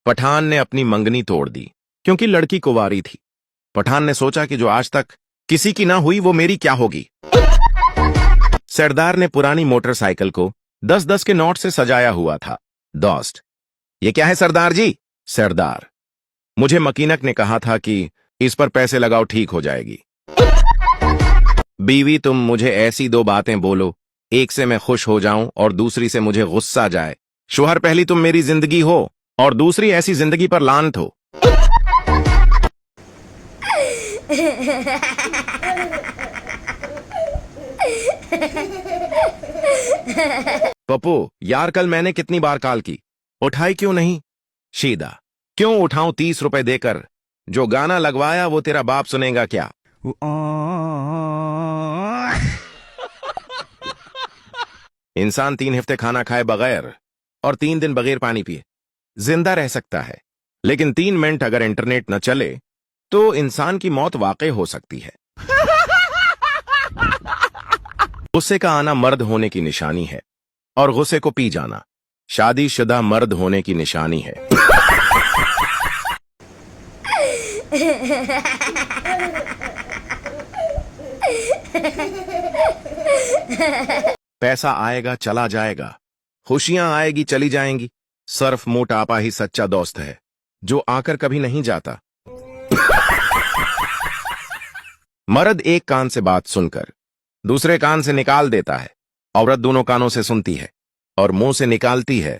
पठान ने अपनी मंगनी तोड़ दी क्योंकि लड़की कुंवारी थी। पठान ने सोचा कि जो आज तक किसी की ना हुई वो मेरी क्या होगी। सरदार ने पुरानी मोटरसाइकिल को 10-10 के नोट से सजाया हुआ था। दोस्त, ये क्या है सरदार जी? सरदार, मुझे मकीनक ने कहा था कि इस पर पैसे लगाओ, ठीक हो जाएगी। बीवी, तुम मुझे ऐसी दो बातें बोलो, एक से मैं खुश हो जाऊं और दूसरी से मुझे गुस्सा जाए। शोहर, पहली तुम मेरी जिंदगी हो और दूसरी ऐसी जिंदगी पर लानत हो। पप्पू यार, कल मैंने कितनी बार कॉल की, उठाई क्यों नहीं? शीदा, क्यों उठाऊं 30 रुपए देकर? जो गाना लगवाया वो तेरा बाप सुनेगा क्या? इंसान 3 हफ्ते खाना खाए बगैर और 3 दिन बगैर पानी पिए जिंदा रह सकता है, लेकिन 3 मिनट अगर इंटरनेट न चले तो इंसान की मौत वाकई हो सकती है। गुस्से का आना मर्द होने की निशानी है और गुस्से को पी जाना शादीशुदा मर्द होने की निशानी है। पैसा आएगा चला जाएगा, खुशियां आएगी चली जाएंगी, सिर्फ मोटापा ही सच्चा दोस्त है जो आकर कभी नहीं जाता। मर्द एक कान से बात सुनकर दूसरे कान से निकाल देता है, औरत दोनों कानों से सुनती है और मुंह से निकालती है।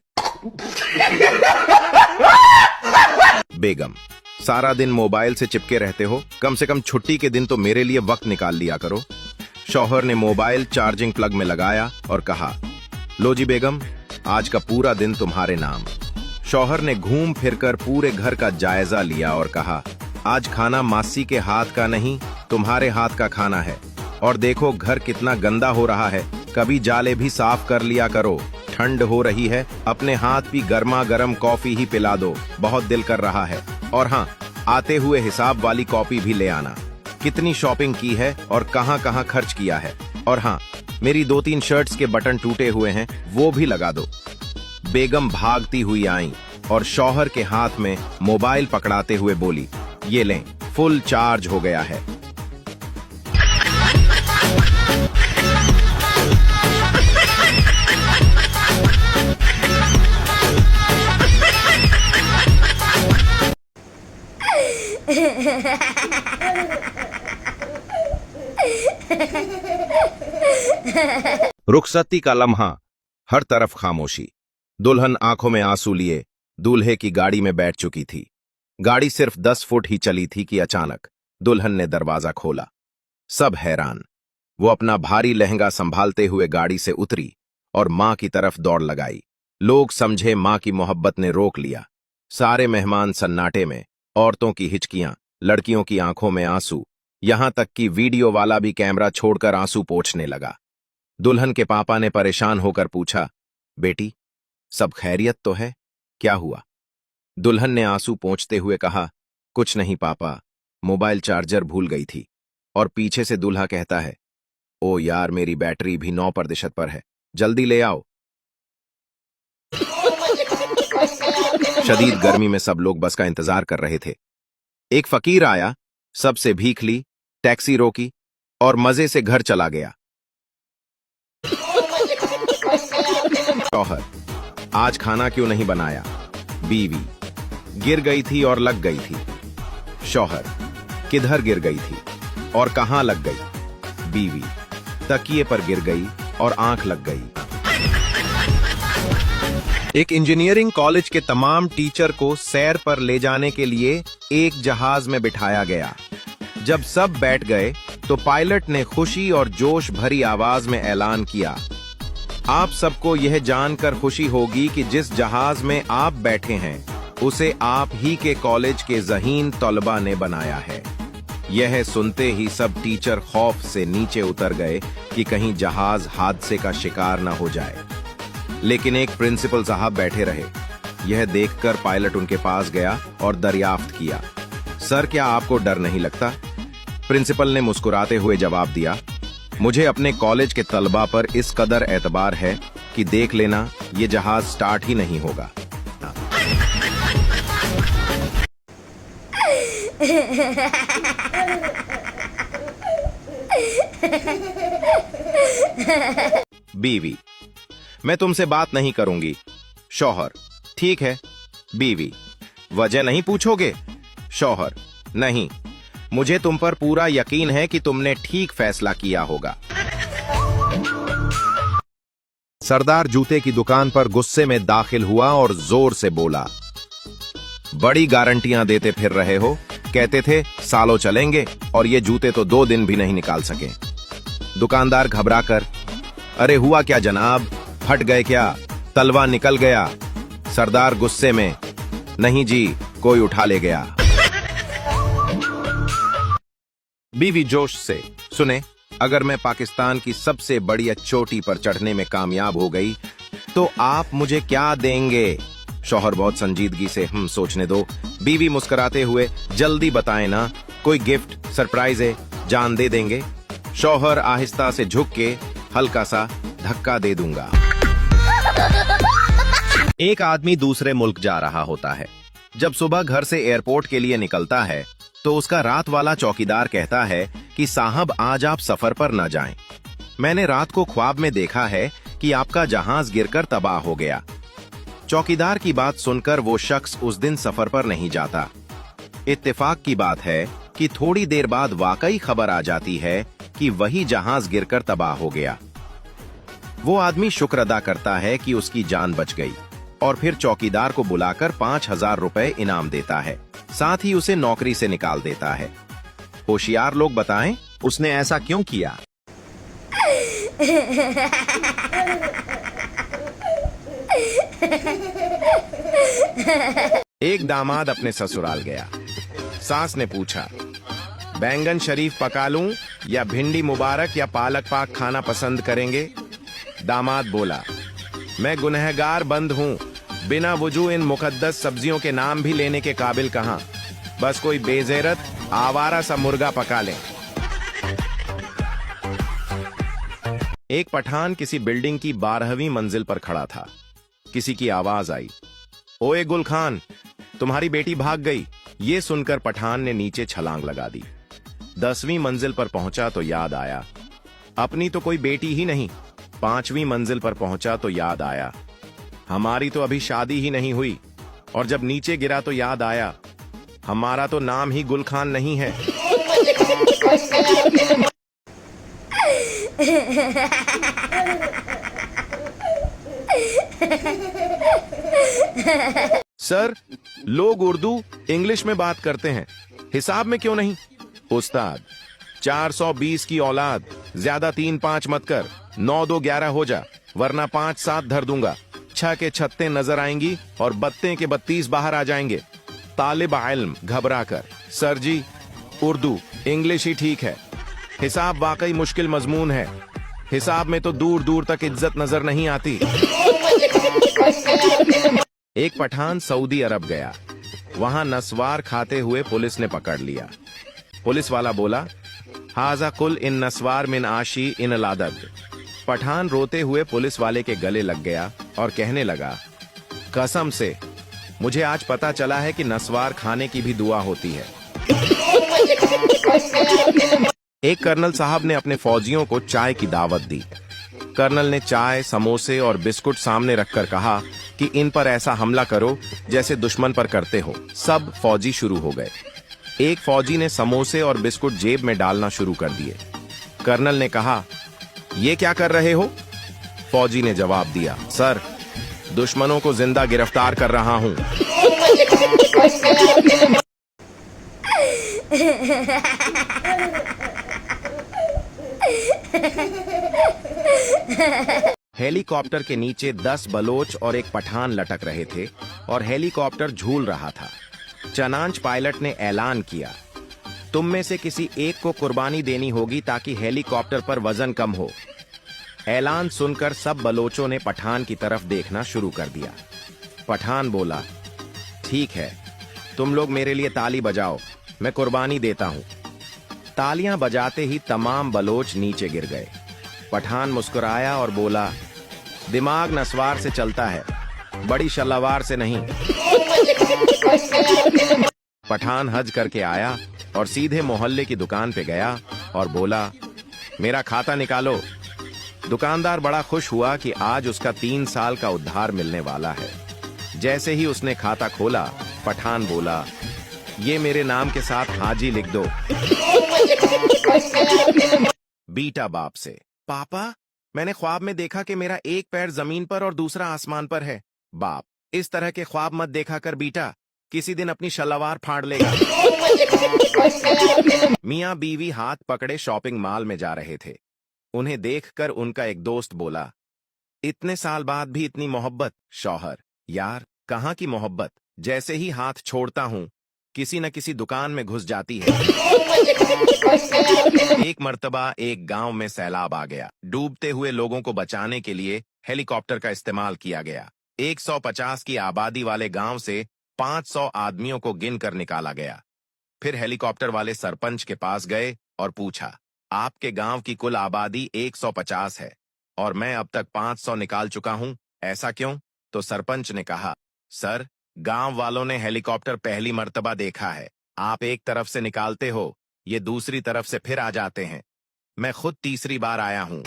बेगम, सारा दिन मोबाइल से चिपके रहते हो, कम से कम छुट्टी के दिन तो मेरे लिए वक्त निकाल लिया करो। शौहर ने मोबाइल चार्जिंग प्लग में लगाया और कहा, लो जी बेगम, आज का पूरा दिन तुम्हारे नाम। शौहर ने घूम फिरकर पूरे घर का जायजा लिया और कहा, आज खाना मासी के हाथ का नहीं तुम्हारे हाथ का खाना है, और देखो घर कितना गंदा हो रहा है, कभी जाले भी साफ कर लिया करो। ठंड हो रही है, अपने हाथ भी गर्मा गर्म कॉफी ही पिला दो, बहुत दिल कर रहा है। और हाँ, आते हुए हिसाब वाली कॉपी भी ले आना। कितनी शॉपिंग की है और कहाँ कहाँ खर्च किया है। और हाँ, मेरी 2-3 शर्ट्स के बटन टूटे हुए हैं, वो भी लगा दो। बेगम भागती हुई आई और शौहर के हाथ में मोबाइल पकड़ाते हुए बोली, ये लें, फुल चार्ज हो गया है। रुखसती का लम्हा, हर तरफ खामोशी। दुल्हन आंखों में आंसू लिए दूल्हे की गाड़ी में बैठ चुकी थी। गाड़ी सिर्फ 10 फुट ही चली थी कि अचानक दुल्हन ने दरवाजा खोला। सब हैरान। वो अपना भारी लहंगा संभालते हुए गाड़ी से उतरी और मां की तरफ दौड़ लगाई। लोग समझे मां की मोहब्बत ने रोक लिया। सारे मेहमान सन्नाटे में, औरतों की हिचकियां, लड़कियों की आंखों में आंसू, यहां तक कि वीडियो वाला भी कैमरा छोड़कर आंसू पोंछने लगा। दुल्हन के पापा ने परेशान होकर पूछा, बेटी सब खैरियत तो है? क्या हुआ? दुल्हन ने आंसू पोंछते हुए कहा, कुछ नहीं पापा, मोबाइल चार्जर भूल गई थी। और पीछे से दूल्हा कहता है, ओ यार, मेरी बैटरी भी 9% पर है, जल्दी ले आओ। शदीद गर्मी में सब लोग बस का इंतजार कर रहे थे। एक फकीर आया, सबसे भीख ली, टैक्सी रोकी और मजे से घर चला गया। शौहर, आज खाना क्यों नहीं बनाया? बीवी, गिर गई थी और लग गई थी। शौहर, किधर गिर गई थी और कहां लग गई? बीवी, तकिए पर गिर गई और आंख लग गई। एक इंजीनियरिंग कॉलेज के तमाम टीचर को सैर पर ले जाने के लिए एक जहाज में बिठाया गया। जब सब बैठ गए तो पायलट ने खुशी और जोश भरी आवाज में ऐलान किया, आप सबको यह जानकर खुशी होगी कि जिस जहाज में आप बैठे हैं उसे आप ही के कॉलेज के ज़हीन तलबा ने बनाया है। यह सुनते ही सब टीचर खौफ से नीचे उतर गए कि कहीं जहाज हादसे का शिकार न हो जाए। लेकिन एक प्रिंसिपल साहब बैठे रहे। यह देखकर पायलट उनके पास गया और दरियाफ्त किया, सर क्या आपको डर नहीं लगता? प्रिंसिपल ने मुस्कुराते हुए जवाब दिया, मुझे अपने कॉलेज के तलबा पर इस कदर एतबार है कि देख लेना ये जहाज स्टार्ट ही नहीं होगा। बीवी, मैं तुमसे बात नहीं करूंगी। शौहर, ठीक है। बीवी, वजह नहीं पूछोगे? शौहर, नहीं, मुझे तुम पर पूरा यकीन है कि तुमने ठीक फैसला किया होगा। सरदार जूते की दुकान पर गुस्से में दाखिल हुआ और जोर से बोला, बड़ी गारंटियां देते फिर रहे हो, कहते थे सालों चलेंगे और ये जूते तो 2 दिन भी नहीं निकाल सके। दुकानदार घबराकर, अरे हुआ क्या जनाब, फट गए क्या, तलवा निकल गया? सरदार गुस्से में, नहीं जी, कोई उठा ले गया। बीवी जोश से, सुने, अगर मैं पाकिस्तान की सबसे बड़ी चोटी पर चढ़ने में कामयाब हो गई तो आप मुझे क्या देंगे? शौहर बहुत संजीदगी से, सोचने दो। बीवी मुस्कुराते हुए, जल्दी बताएं ना, कोई गिफ्ट सरप्राइज है, जान दे देंगे। शौहर आहिस्ता से झुक के हल्का सा धक्का दे दूंगा। एक आदमी दूसरे मुल्क जा रहा होता है। जब सुबह घर से एयरपोर्ट के लिए निकलता है तो उसका रात वाला चौकीदार कहता है कि साहब आज आप सफर पर न जाएं। मैंने रात को ख्वाब में देखा है कि आपका जहाज गिरकर तबाह हो गया। चौकीदार की बात सुनकर वो शख्स उस दिन सफर पर नहीं जाता। इत्तेफाक की बात है कि थोड़ी देर बाद वाकई खबर आ जाती है कि वही जहाज गिरकर तबाह हो गया। वो आदमी शुक्र अदा करता है कि उसकी जान बच गई और फिर चौकीदार को बुलाकर 5,000 रुपए इनाम देता है, साथ ही उसे नौकरी से निकाल देता है। होशियार लोग बताएं, उसने ऐसा क्यों किया? एक दामाद अपने ससुराल गया। सास ने पूछा, बैंगन शरीफ पका लूं या भिंडी मुबारक या पालक पाक खाना पसंद करेंगे? दामाद बोला, मैं गुनहगार बंद हूं, बिना वजू इन मुकद्दस सब्जियों के नाम भी लेने के काबिल कहां, बस कोई बेगैरत आवारा सा मुर्गा पका लें। एक पठान किसी बिल्डिंग की 12वीं मंजिल पर खड़ा था। किसी की आवाज आई, ओए गुल खान, तुम्हारी बेटी भाग गई। ये सुनकर पठान ने नीचे छलांग लगा दी। 10वीं मंजिल पर पहुंचा तो याद आया, अपनी तो कोई बेटी ही नहीं। 5वीं मंजिल पर पहुंचा तो याद आया, हमारी तो अभी शादी ही नहीं हुई। और जब नीचे गिरा तो याद आया, हमारा तो नाम ही गुल खान नहीं है। सर, लोग उर्दू इंग्लिश में बात करते हैं, हिसाब में क्यों नहीं? उस्ताद, 420 की औलाद, ज्यादा 3-5 मत कर, 9-2 11 हो जा, वरना 5-7 धर दूंगा। 6 के 36 नजर आएंगी और 32 के 32 बाहर आ जाएंगे। तालिब इल्म घबरा कर, सर जी, उर्दू इंग्लिश ही ठीक है, हिसाब वाकई मुश्किल मजमून है, हिसाब में तो दूर दूर तक इज्जत नजर नहीं आती। एक पठान सऊदी अरब गया। वहां नस्वार खाते हुए पुलिस ने पकड़ लिया। पुलिस वाला बोला, हाजा कुल इन नस्वार मिन आशी इन लादद। पठान रोते हुए पुलिस वाले के गले लग गया और कहने लगा, कसम से मुझे आज पता चला है कि नस्वार खाने की भी दुआ होती है। एक कर्नल साहब ने अपने फौजियों को चाय की दावत दी। कर्नल ने चाय, समोसे और बिस्कुट सामने रखकर कहा कि इन पर ऐसा हमला करो जैसे दुश्मन पर करते हो। सब फौजी शुरू हो गए। एक फौजी ने समोसे और बिस्कुट जेब में डालना शुरू कर दिए। कर्नल ने कहा, ये क्या कर रहे हो? फौजी ने जवाब दिया, सर, दुश्मनों को जिंदा गिरफ्तार कर रहा हूं। हेलीकॉप्टर के नीचे 10 बलोच और एक पठान लटक रहे थे और हेलीकॉप्टर झूल रहा था। चनांच पायलट ने ऐलान किया, तुम में से किसी एक को कुर्बानी देनी होगी ताकि हेलीकॉप्टर पर वजन कम हो। ऐलान सुनकर सब बलोचों ने पठान की तरफ देखना शुरू कर दिया। पठान बोला, ठीक है, तुम लोग मेरे लिए ताली बजाओ, मैं कुर्बानी देता हूं। तालियां बजाते ही तमाम बलोच नीचे गिर गए। पठान मुस्कुराया और बोला, दिमाग नस्वार से चलता है, बड़ी शल्लावार से नहीं। पठान हज करके आया और सीधे मोहल्ले की दुकान पे गया और बोला, मेरा खाता निकालो। दुकानदार बड़ा खुश हुआ कि आज उसका 3 साल का उद्धार मिलने वाला है। जैसे ही उसने खाता खोला, पठान बोला, ये मेरे नाम के साथ हाजी लिख दो। बीटा बाप से, पापा मैंने ख्वाब में देखा कि मेरा एक पैर जमीन पर और दूसरा आसमान पर है। बाप, इस तरह के ख्वाब मत देखा कर बीटा, किसी दिन अपनी शलवार फाड़ लेगा। मियाँ बीवी हाथ पकड़े शॉपिंग मॉल में जा रहे थे। उन्हें देखकर उनका एक दोस्त बोला, इतने साल बाद भी इतनी मोहब्बत। शौहर, यार कहाँ की मोहब्बत, जैसे ही हाथ छोड़ता हूँ किसी न किसी दुकान में घुस जाती है। एक मर्तबा एक गांव में सैलाब आ गया। डूबते हुए लोगों को बचाने के लिए हेलीकॉप्टर का इस्तेमाल किया गया। 150 की आबादी वाले गांव से 500 आदमियों को गिनकर निकाला गया। फिर हेलीकॉप्टर वाले सरपंच के पास गए और पूछा, आपके गांव की कुल आबादी 150 है और मैं अब तक 500 निकाल चुका हूं, ऐसा क्यों? तो सरपंच ने कहा, सर गांव वालों ने हेलीकॉप्टर पहली मर्तबा देखा है। आप एक तरफ से निकालते हो, ये दूसरी तरफ से फिर आ जाते हैं। मैं खुद तीसरी बार आया हूं।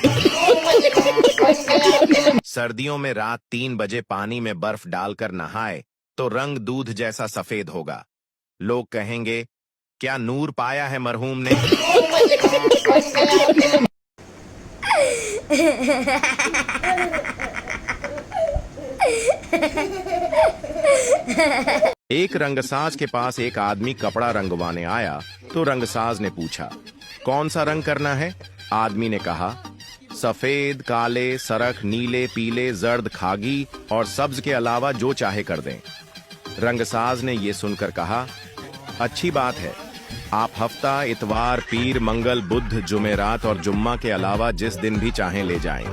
सर्दियों में रात 3 बजे पानी में बर्फ डालकर नहाए तो रंग दूध जैसा सफेद होगा। लोग कहेंगे, क्या नूर पाया है मरहूम ने। एक रंगसाज के पास एक आदमी कपड़ा रंगवाने आया तो रंगसाज ने पूछा, कौन सा रंग करना है? आदमी ने कहा, सफेद, काले, सरख, नीले, पीले, जर्द, खागी और सब्ज के अलावा जो चाहे कर दें। रंगसाज ने ये सुनकर कहा, अच्छी बात है, आप हफ्ता, इतवार, पीर, मंगल, बुध, जुमेरात और जुम्मा के अलावा जिस दिन भी चाहें ले जाएं।